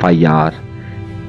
FIR،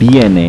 DNA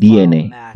DNA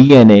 DNA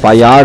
FIR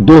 2